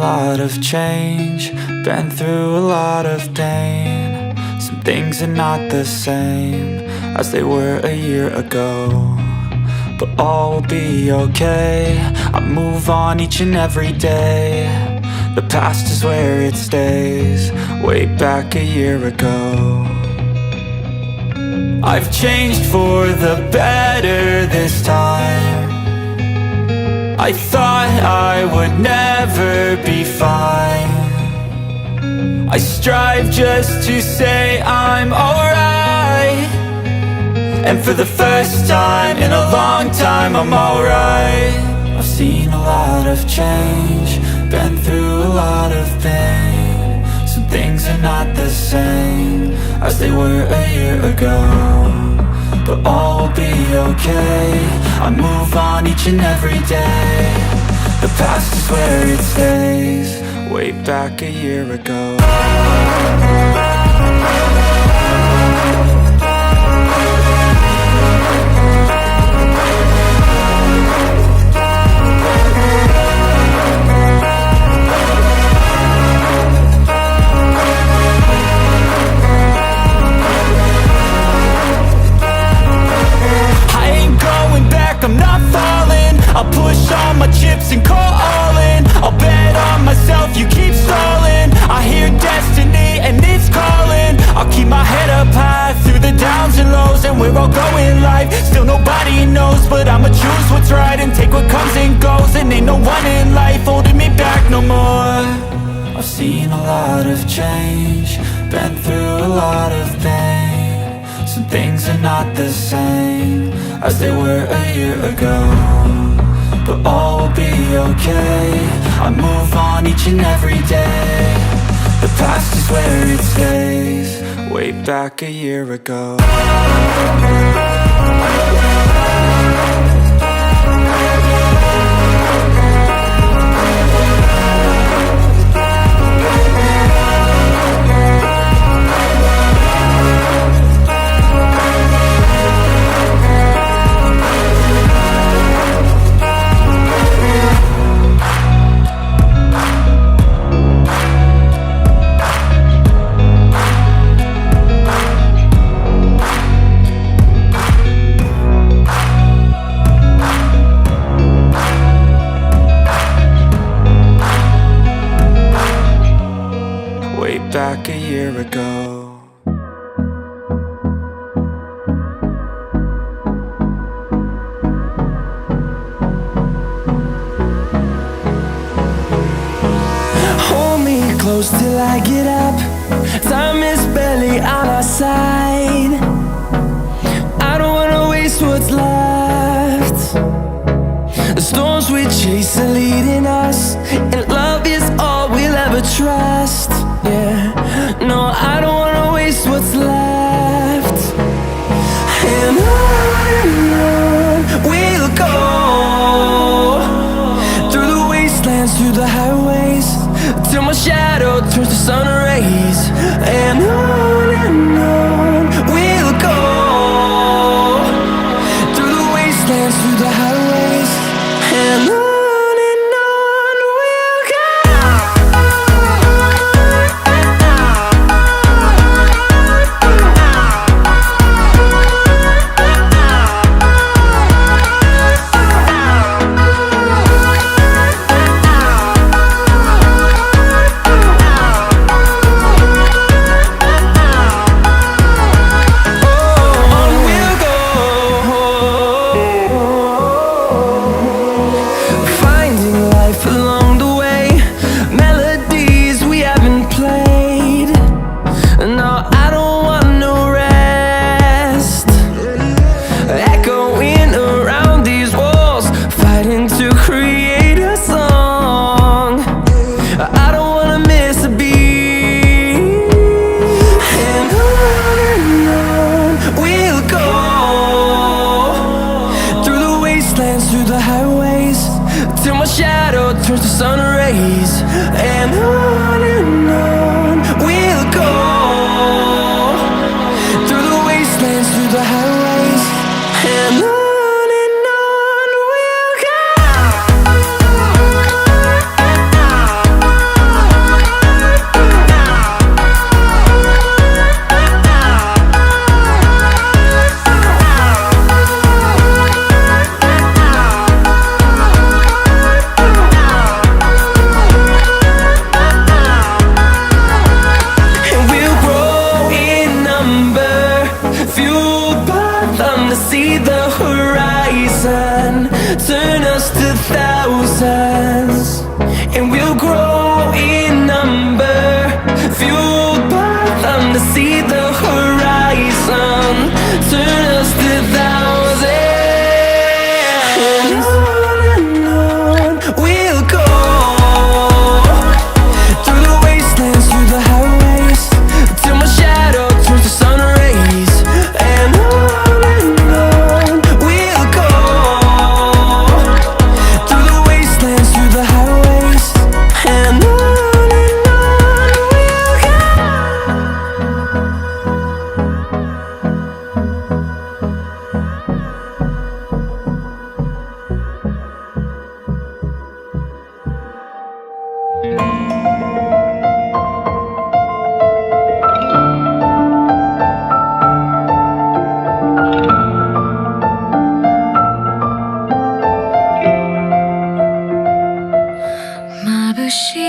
lot of change, been through a lot of pain. Some things are not the same as they were a year ago, but all will be okay. I move on each and every day. The past is where it stays, way back a year ago. I've changed for the better this time. I thought I would never be fine. I strive just to say I'm alright, and for the first time in a long time I'm alright. I've seen a lot of change, been through a lot of pain. Some things are not the same as they were a year ago, but all will be okay. I move on each and every day. The past is where it stays, way back a year ago. I'm not falling, I'll push all my chips and call all in. I'll bet on myself, you keep stalling. I hear destiny and it's calling. I'll keep my head up high through the downs and lows, and we're all going live. Still nobody knows, but I'ma choose what's right and take what comes and goes. And ain't no one in life holding me back no more. I've seen a lot of change, been through a lot of pain. Some things are not the same as they were a year ago, but all will be okay. I move on each and every day. The past is where it stays, way back a year ago. Back a year ago. Hold me close till I get up. Time is barely on our side. I don't wanna waste what's left. The storms we chase are leading us, and love is all we'll ever trust. Yeah, no, I don't wanna waste what's left. And on we'll go, through the wastelands, through the highways, till my shadow turns to sun rays. And on we'll go, through the wastelands, through the highways, and on. Through the highways, till my shadow turns to sun rays. And on we'll go, through the wastelands, through the highways, and on. We'll go. to see the horizon, turn us to thousands, and we'll grow in number, fueled by them to see the horizon, turn us to thousands, and on we'll go, through the wastelands, through the highways, till my shadow turns to sun rays, and on we'll go, through the wastelands, through the highways, and on we'll go.眩し